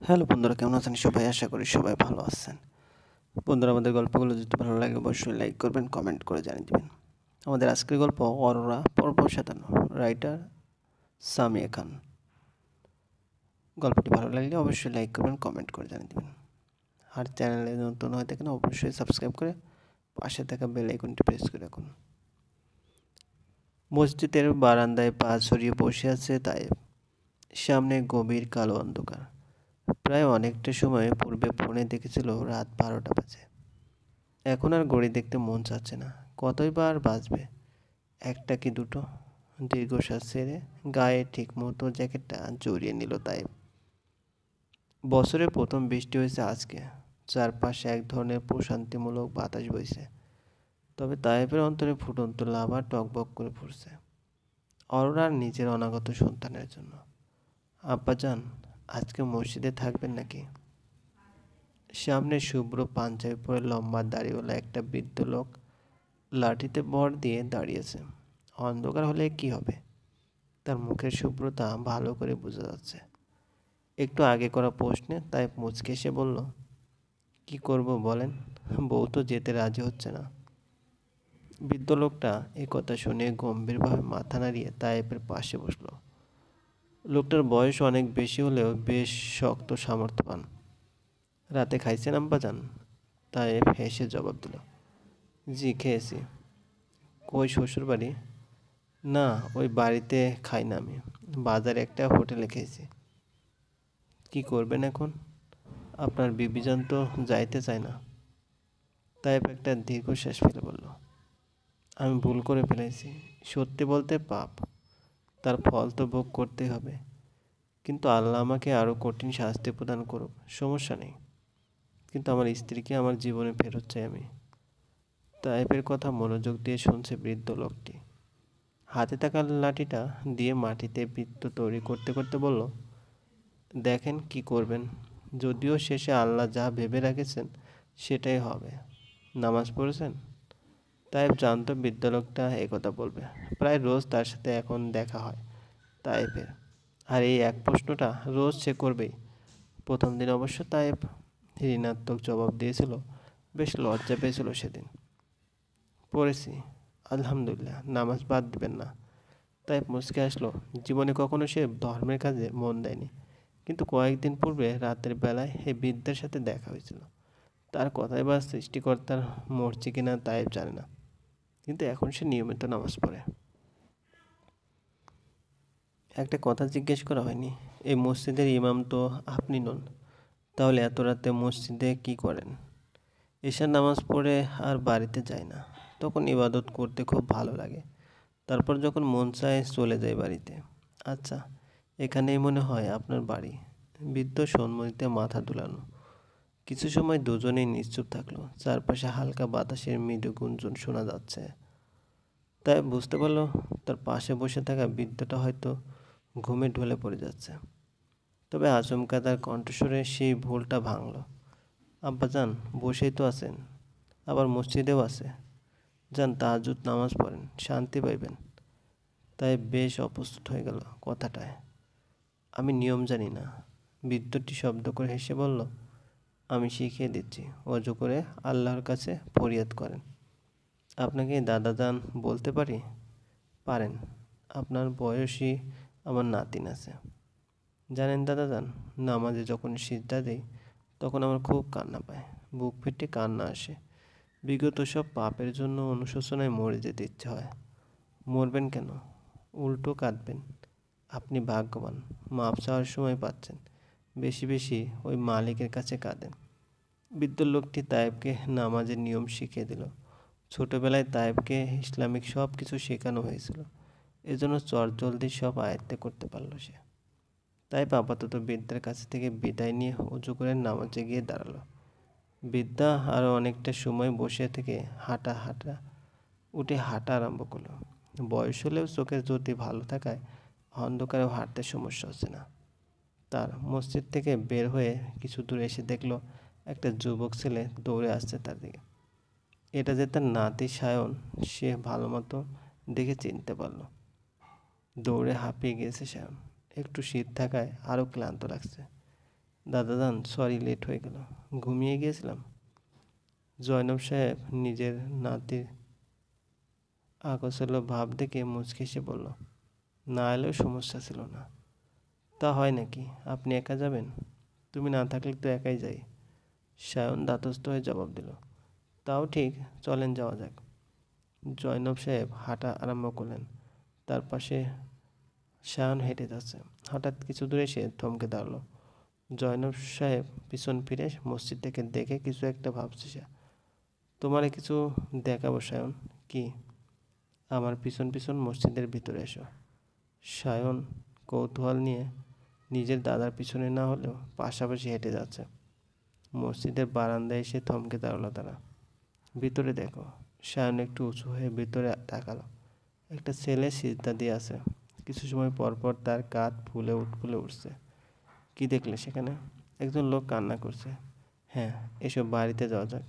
Hello বন্ধুরা, কেমন আছেন সবাই? আশা করি সবাই ভালো আছেন। বন্ধুরা, আমাদের গল্পগুলো যদি ভালো লাগে অবশ্যই লাইক করবেন, কমেন্ট করে জানিয়ে দেবেন। আমাদের আজকের গল্প অরোরা পর্ব 57, রাইটার সামিয়া খান। গল্পটি ভালো লাগলে অবশ্যই লাইক করবেন, কমেন্ট করে জানিয়ে দেবেন। আর চ্যানেলে নতুন হয়ে থাকেন অবশ্যই সাবস্ক্রাইব করে পাশে থাকা বেল আইকনটি প্রেস করে রাখুন। মসজিদের বারান্দায় পা ছড়িয়ে বসে আছে তায়েব। সামনে গভীর কালো অন্ধকার। প্রায় অনেকটা সময় পূর্বে ফোনে দেখেছিল রাত 12টা বাজে। এখন আর ঘড়ি দেখতে মন চাচ্ছে না। কতই বার বাজবে? একটা কি দুটো? দীর্ঘশ্বাস ছেড়ে গায়ে ঠিক মতো জ্যাকেটটা জড়িয়ে নিল তাই। বছরের প্রথম বৃষ্টি হয়েছে আজকে। চারপাশে এক ধরনের প্রশান্তিমূলক বাতাস বইছে। তবে তাইপের অন্তরে ফুটন্ত লাভা টকবক করে ফুটছে অরোরার নিজের অনাগত সন্তানের জন্য। আব্বাজান, আজকে মসজিদে থাকবেন নাকি? সামনে শুভ্র পাঞ্জাবি পরে লম্বা দাড়িওয়ালা একটা বৃদ্ধ লোক লাঠিতে ভর দিয়ে দাঁড়িয়েছে। অন্ধকার হলে কি হবে? তার মুখের শুভ্রতা ভালো করে বোঝা যাচ্ছে। একটু আগে করা প্রশ্নে তাই মুচকে এসে বলল, কি করব বলেন? বউ তো যেতে রাজি হচ্ছে না। বৃদ্ধ লোকটা এ কথা শুনে গম্ভীরভাবে মাথা নাড়িয়ে তায়েবের পাশে বসল। লোকটার বয়স অনেক বেশি হলেও বেশ শক্ত সামর্থ্যবান। রাতে খাইছেন আব্বাজান? তায়েব হেসে জবাব দিল, জি খেয়েছি। কই শ্বশুর বাড়ি? না, ওই বাড়িতে খাই না আমি। বাজারে একটা হোটেলে খেয়েছি। কি করবেন এখন? আপনার বিবিজান তো যাইতে চায় না। তাইপ একটা দীর্ঘশ্বাস ফেলে বলল, আমি ভুল করে ফেলেছি। সত্যি বলতে পাপ, তার ফল তো ভোগ করতেই হবে। কিন্তু আল্লাহ আমাকে আরও কঠিন শাস্তি প্রদান করুক, সমস্যা নেই। কিন্তু আমার স্ত্রীকে আমার জীবনে ফেরত চাই আমি। তাইপের কথা মনোযোগ দিয়ে শুনছে বৃদ্ধ লোকটি। হাতে থাকা লাঠিটা দিয়ে মাটিতে বৃত্ত তৈরি করতে করতে বলল, দেখেন কি করবেন। যদিও শেষে আল্লাহ যা ভেবে রেখেছেন সেটাই হবে। নামাজ পড়েছেন? তাইব জানতো বৃদ্ধ লোকটা একথা বলবে। প্রায় রোজ তার সাথে এখন দেখা হয় তাইবের। আর এই এক প্রশ্নটা রোজ সে করবেই। প্রথম দিন অবশ্য তাইব ঋণাত্মক জবাব দিয়েছিল। বেশ লজ্জা পেয়েছিল সেদিন। পড়েছি, আলহামদুলিল্লাহ। নামাজ বাদ দিবেন না? তাইব মুচকে আসলো। জীবনে কখনো সে ধর্মের কাজে মন দেয়নি, কিন্তু কয়েকদিন পূর্বে রাতের বেলায় এই বৃদ্ধের সাথে দেখা হয়েছিল। তার কথাই বা সৃষ্টিকর্তার মরছে কিনা তাইব জানে না, কিন্তু এখন সে নিয়মিত নামাজ পড়ে। একটা কথা জিজ্ঞেস করা হয়নি, এই মসজিদের ইমাম তো আপনি নন, তাহলে এত রাতে মসজিদে কি করেন? এশার নামাজ পড়ে আর বাড়িতে যায় না। তখন ইবাদত করতে খুব ভালো লাগে। তারপর যখন মন চায় চলে যায় বাড়িতে। আচ্ছা, এখানেই মনে হয় আপনার বাড়ি? বৃদ্ধ সম্মতিতে মাথা দুলানো। কিছু সময় দুজনেই নিশ্চুপ থাকলো। চারপাশে হালকা বাতাসের মৃদু গুঞ্জন শোনা যাচ্ছে। তাই বুঝতে পারলো তার পাশে বসে থাকা বৃদ্ধটা হয়তো ঘুমে ঢলে পড়ে যাচ্ছে। তবে আচমকা তার কণ্ঠস্বরে সেই ভুলটা ভাঙল। আব্বাজান, বসেই তো আছেন, আবার মসজিদেও আছে। যান তাহাজ্জুদ নামাজ পড়েন, শান্তি পাইবেন। তাই বেশ অপ্রস্তুত হয়ে গেল কথাটায়। আমি নিয়ম জানি না। বৃদ্ধটি শব্দ করে হেসে বলল, আমি শিখিয়ে দিচ্ছি। অজু করে আল্লাহর কাছে ফরিয়াদ করেন। আপনাকে দাদাজান বলতে পারি? পারেন। আপনার বয়সী আমার নাতিন আছে। জানেন দাদাজান, নামাজে যখন সিজদা দিই তখন আমার খুব কান্না পায়, বুক ফেটে কান্না আসে। বিগত সব পাপের জন্য অনুশোচনায় মরে যেতে ইচ্ছে হয়। মরবেন কেন? উল্টো কাঁদবেন। আপনি ভাগ্যবান, মাপ চাওয়ার সময় পাচ্ছেন। বেশি বেশি ওই মালিকের কাছে কাঁদেন। বৃদ্ধ লোকটি তায়েবকে নামাজের নিয়ম শিখিয়ে দিল। ছোটবেলায় তায়েবকে ইসলামিক সব কিছু শেখানো হয়েছিল, এজন্য চটজলদি সব আয়ত্তে করতে পারল সে। তাই আপাতত বৃদ্ধার কাছ থেকে বিদায় নিয়ে উঁচু করে নামাজে গিয়ে দাঁড়ালো। বৃদ্ধা আরও অনেকটা সময় বসে থেকে হাঁটা আরম্ভ করলো। বয়স হলেও চোখের জ্যোতি ভালো থাকায় অন্ধকারেও হাঁটতে সমস্যা হচ্ছে না তার। মসজিদ থেকে বের হয়ে কিছু দূর এসে দেখলো একটা যুবক ছেলে দৌড়ে আসছে তার দিকে। এটা যে তার নাতি সায়ন, সে ভালো মতো দেখে চিনতে পারলো। দৌড়ে হাঁপিয়ে গিয়েছে সায়ন। একটু শীত থাকায় আরও ক্লান্ত লাগছে। দাদাজান সরি, লেট হয়ে গেল। ঘুমিয়ে গিয়েছিলাম। জয়নব সাহেব নিজের নাতির আকর্ষণ ভাব দেখে মুচকি হেসে বলল, না এলেও সমস্যা ছিল না। তা হয় নাকি? আপনি একা যাবেন? তুমি না থাকলে তো একাই যাই। সায়ন ধাতস্থ হয়ে জবাব দিল, তাও ঠিক, চলেন যাওয়া যাক। জয়নব সাহেব হাঁটা আরম্ভ করলেন। তার পাশে সায়ন হেঁটে যাচ্ছে। হঠাৎ কিছু দূরে এসে থমকে দাঁড়ালো। জয়নব সাহেব পিছন ফিরে মসজিদটাকে দেখে কিছু একটা ভাবছে সে। তোমারে কিছু দেখাবো সায়ন। কি? আমার পিছন পিছন মসজিদের ভিতরে এসো। সায়ন কৌতূহল নিয়ে নিজের দাদার পিছনে না হলেও পাশাপাশি হেঁটে যাচ্ছে। মসজিদের বারান্দায় এসে থমকে দাঁড়ালো তারা। ভিতরে দেখো। সায়ন একটু উঁচু হয়ে ভিতরে তাকালো। একটা ছেলে সিজদা দিয়ে আছে। কিছু সময় পর পর তার কাঁধ ফুলে উঠছে। কি দেখলে সেখানে? একজন লোক কান্না করছে। হ্যাঁ, এসব বাড়িতে যাওয়া যাক।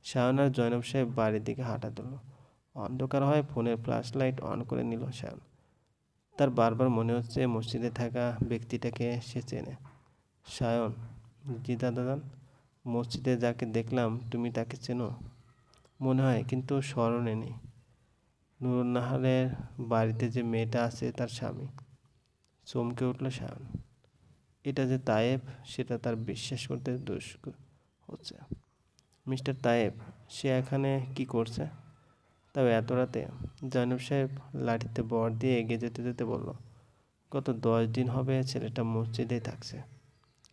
সায়ন আর জয়নব সাহেব বাড়ির দিকে হাঁটা দিল। অন্ধকার হয় ফোনের ফ্ল্যাশ লাইট অন করে নিল সায়ন। তার বারবার মনে হচ্ছে মসজিদে থাকা ব্যক্তিটাকে সে চেনে। সায়ন, জি দাদাজান, মসজিদে যাকে দেখলাম তুমি তাকে চেনো? মনে হয়, কিন্তু স্মরণে নেই। নুরুন্নাহারের বাড়িতে যে মেয়েটা আছে তার স্বামী। চমকে উঠল সায়ন। এটা যে তায়েব সেটা তার বিশ্বাস করতে দুষ্কর হচ্ছে। মিস্টার তায়েব, সে এখানে কি করছে? তাও এত রাতে? জয়নব সাহেব লাঠিতে বর দিয়ে এগিয়ে যেতে যেতে বলল, গত 10 দিন হবে ছেলেটা মসজিদেই থাকছে।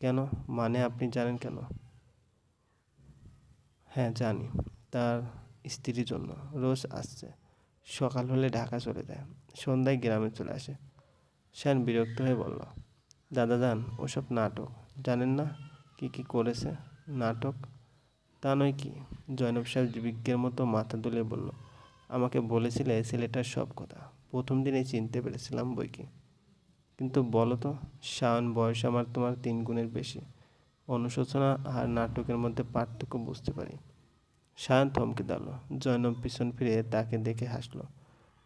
কেন? মানে আপনি জানেন কেন? হ্যাঁ জানি। তার স্ত্রীর জন্য রোজ আসছে। সকাল হলে ঢাকা চলে যায়, সন্ধ্যায় গ্রামে চলে আসে। শ্যান বিরক্ত হয়ে বলল, দাদাজান, ওসব নাটক। জানেন না কি কি করেছে? নাটক? তা নয় কি? জয়নব সাহেব বিজ্ঞের মতো মাথা দুলিয়ে বলল, আমাকে বলেছিলে ছেলেটার সব কথা। প্রথম দিনেই চিনতে পেরেছিলাম বই কি। কিন্তু বলো তো, শাওন, বয়স আমার তোমার 3 গুণের বেশি। অনুশোচনা আর নাটকের মধ্যে পার্থক্য বুঝতে পারি। শায়ন থমকে দাঁড়ালো। জয়নব পিছন ফিরে তাকে দেখে হাসলো।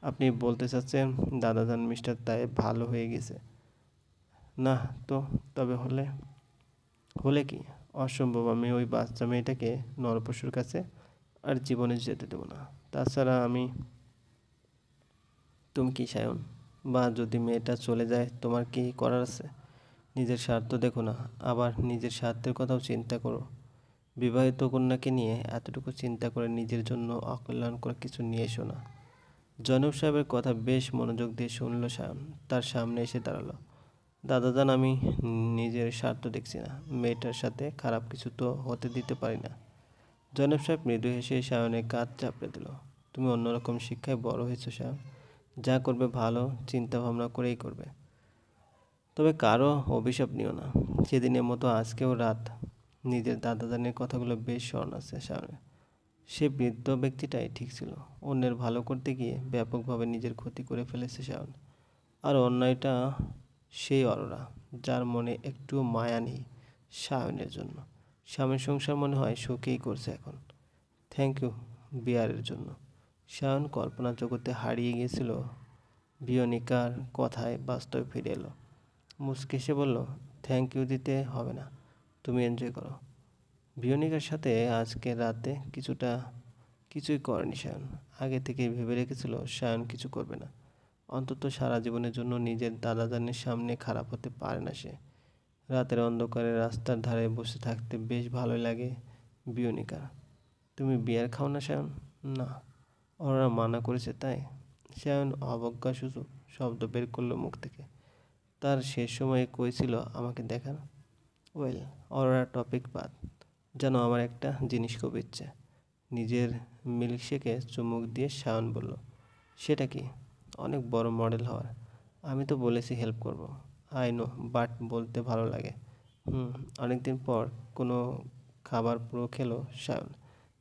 আপনি বলতে চাচ্ছেন দাদাজান মিস্টার তায়েব ভালো হয়ে গেছে? না তো। তবে হলে? হলে কি? অসম্ভব। আমি ওই বাচ্চা মেয়েটাকে নরপশুর কাছে আর জীবনে যেতে দেবো না। তাছাড়া আমি। তুমি কি সায়ন? বা যদি মেয়েটা চলে যায় তোমার কি করার আছে? নিজের স্বার্থ দেখো না, আবার নিজের স্বার্থের কথাও চিন্তা করো। বিবাহিত কন্যাকে নিয়ে এতটুকু চিন্তা করে নিজের জন্য অকল্যাণকর কিছু নিয়ে এসো না। জনক সাহেবের কথা বেশ মনোযোগ দিয়ে শুনল সায়ন। তার সামনে এসে দাঁড়ালো। দাদাজান, আমি নিজের স্বার্থ দেখছি না। মেয়েটার সাথে খারাপ কিছু তো হতে দিতে পারি না। জনাব সাহেব মৃদু হেসে সায়নের কাঁধ চাপড়ে দিল। তুমি অন্যরকম শিক্ষায় বড় হয়েছো সায়ন। যা করবে ভালো চিন্তা ভাবনা করেই করবে। তবে কারো অভিশাপ নিও না। সেদিনের মতো আজকেও রাত। নিজের দাদাজানের কথাগুলো বেশ স্মরণ আছে সায়নের। সে বৃদ্ধ ব্যক্তিটাই ঠিক ছিল। অন্যের ভালো করতে গিয়ে ব্যাপকভাবে নিজের ক্ষতি করে ফেলেছে সায়ন। আর অন্যায়টা সেই অরোরা, যার মনে একটুও মায়া নেই সায়নের জন্য। স্বামীর সংসার মনে হয় সুখেই করছে এখন। থ্যাংক ইউ বিয়ারের জন্য। সায়ন কল্পনা জগতে হারিয়ে গিয়েছিল। বিয়নিকার কথায় বাস্তবে ফিরে এলো। মুচকি হেসে বলল, থ্যাংক ইউ দিতে হবে না, তুমি এনজয় করো। বিয়নিকার সাথে আজকে রাতে কিছুই করেনি সায়ন। আগে থেকেই ভেবে রেখেছিল সায়ন কিছু করবে না। অন্তত সারা জীবনের জন্য নিজের দাদাজানের সামনে খারাপ হতে পারে না সে। রাতের অন্ধকারে রাস্তার ধারে বসে থাকতে বেশ ভালোই লাগে বিয়নিকা। তুমি বিয়ার খাও না সায়ন? না, ওরা মানা করেছে তাই। সায়ন অবজ্ঞাসূচক শব্দ বের করলো মুখ থেকে। তার শেষ সময়ে কই ছিল আমাকে দেখার? ওয়েল, ওরা টপিক বাদ। যেন আমার একটা জিনিস খুব ইচ্ছে। নিজের মিল্কশেকে চুমুক দিয়ে সায়ন বলল, সেটা কি? অনেক বড় মডেল হওয়ার। আমি তো বলেছি হেল্প করব। আই নো, বাট বলতে ভালো লাগে। অনেকদিন পর কোনো খাবার পুরো খেলো সায়ন।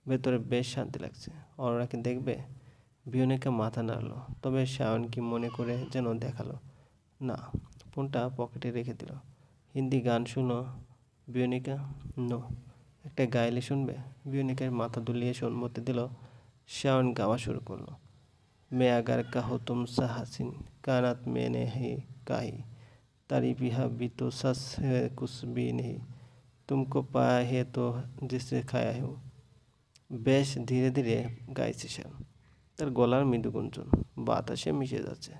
ভেতরে বেশ শান্তি লাগছে। অরোরাকে দেখবে? বিয়নিকা মাথা নাড়ল। তবে সায়ন কি মনে করে যেন দেখালো। না, ফোনটা পকেটে রেখে দিল। হিন্দি গান শুনো বিয়নিকা? নো। একটা গাইলে শুনবে? বিয়নিকার মাথা দুলিয়ে সম্মতি দিল। শাওন গাওয়া শুরু করলো। मैं अगर कहो तुमसे हसीन कानत मैंने ही कही तारीफ यहाँ भी तो सच है कुछ भी नहीं तुमको पाया है तो जिससे खाया है वो বেশ ধীরে ধীরে গাইছে সে তার গলার মৃদু গুঞ্জন বাতাসে মিশে যাচ্ছে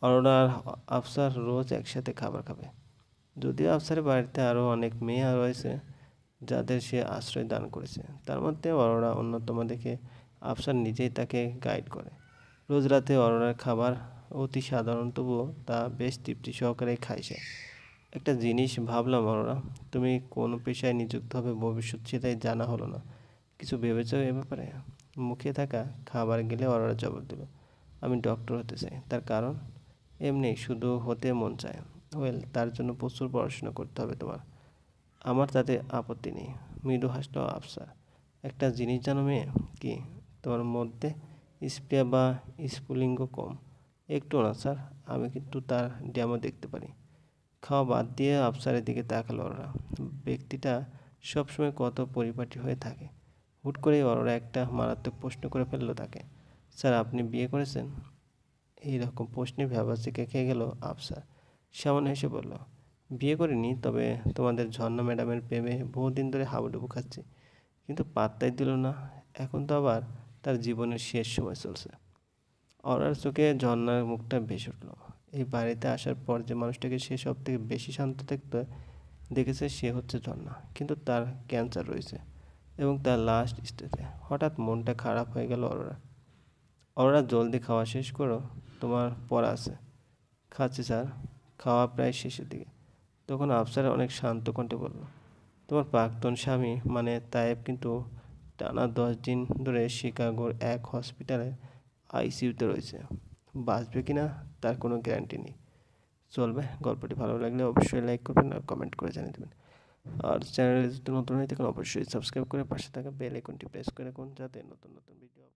অরোরা আর আফসার রোজ একসাথে খাবার খাবে যদিও আফসারের বাড়িতে আরও অনেক মেয়ে রয়েছে যাদের সে আশ্রয় দান করেছে তার মধ্যে অরোরা অন্যতম দেখে আফসার নিজেই তাকে গাইড করে রোজ রাতে অরোরার খাবার অতি সাধারণ তবুও তা বেশ তৃপ্তি সহকারে খায় সে একটা জিনিস ভাবলাম অরোরা তুমি কোন পেশায় নিযুক্ত হবে ভবিষ্যৎ সেটাই জানা হলো না কিছু ভেবেছো এ ব্যাপারে মুখে থাকা খাবার গেলে অরোরা জবাব দিল আমি ডক্টর হতে চাই তার কারণ এমনি শুধু হতে মন চায় ওয়েল তার জন্য প্রচুর পড়াশোনা করতে হবে তোমার আমার তাতে আপত্তি নেই মৃদু হাসলো আফসার একটা জিনিস জানো মেয়ে কি তোমার মধ্যে স্প্রে বা স্ফুলিঙ্গ কম একটু না স্যার আমি কিন্তু তার ড্যামো দেখতে পারি খাওয়া বাদ দিয়ে আফসারের দিকে তাকালো ওরা ব্যক্তিটা সবসময় কত পরিপাটি হয়ে থাকে হুট করেই ওরা একটা মারাত্মক প্রশ্ন করে ফেললো তাকে স্যার আপনি বিয়ে করেছেন এইরকম প্রশ্নে ভ্যাবাচিকে খেয়ে গেল আফসার সামনে হেসে বলল বিয়ে করিনি তবে তোমাদের ঝর্ণা ম্যাডামের প্রেমে বহুদিন ধরে হাবুডুবু খাচ্ছি কিন্তু পাত্তাই দিল না এখন তো আবার তার জীবনের শেষ সময় চলছে অরার চোখে ঝর্ণার মুখটা ভেসে উঠল এই বাড়িতে আসার পর যে মানুষটাকে সে সব থেকে বেশি শান্ত দেখতে দেখেছে সে হচ্ছে ঝর্ণা কিন্তু তার ক্যান্সার রয়েছে এবং তার লাস্ট স্টেজে হঠাৎ মনটা খারাপ হয়ে গেল অরোরা অরোরা জলদি খাওয়া শেষ করো তোমার পড়া আছে খাচ্ছি স্যার খাওয়া প্রায় শেষের দিকে তখন আফসার অনেক শান্ত কণ্ঠে বলল তোমার প্রাক্তন স্বামী মানে তায়েব কিন্তু টানা 10 দিন ধরে শিকাগোর এক হসপিটালে আইসিইউতে রয়েছে বাঁচবে কি না তার কোনো গ্যারান্টি নেই চলবে গল্পটি ভালো লাগলে অবশ্যই লাইক করবেন আর কমেন্ট করে জানিয়ে দেবেন আর চ্যানেলে যদি নতুন হয়ে থাকেন অবশ্যই সাবস্ক্রাইব করে পাশে থাকা বেল আইকনটি প্রেস করে রাখুন যাতে নতুন নতুন ভিডিও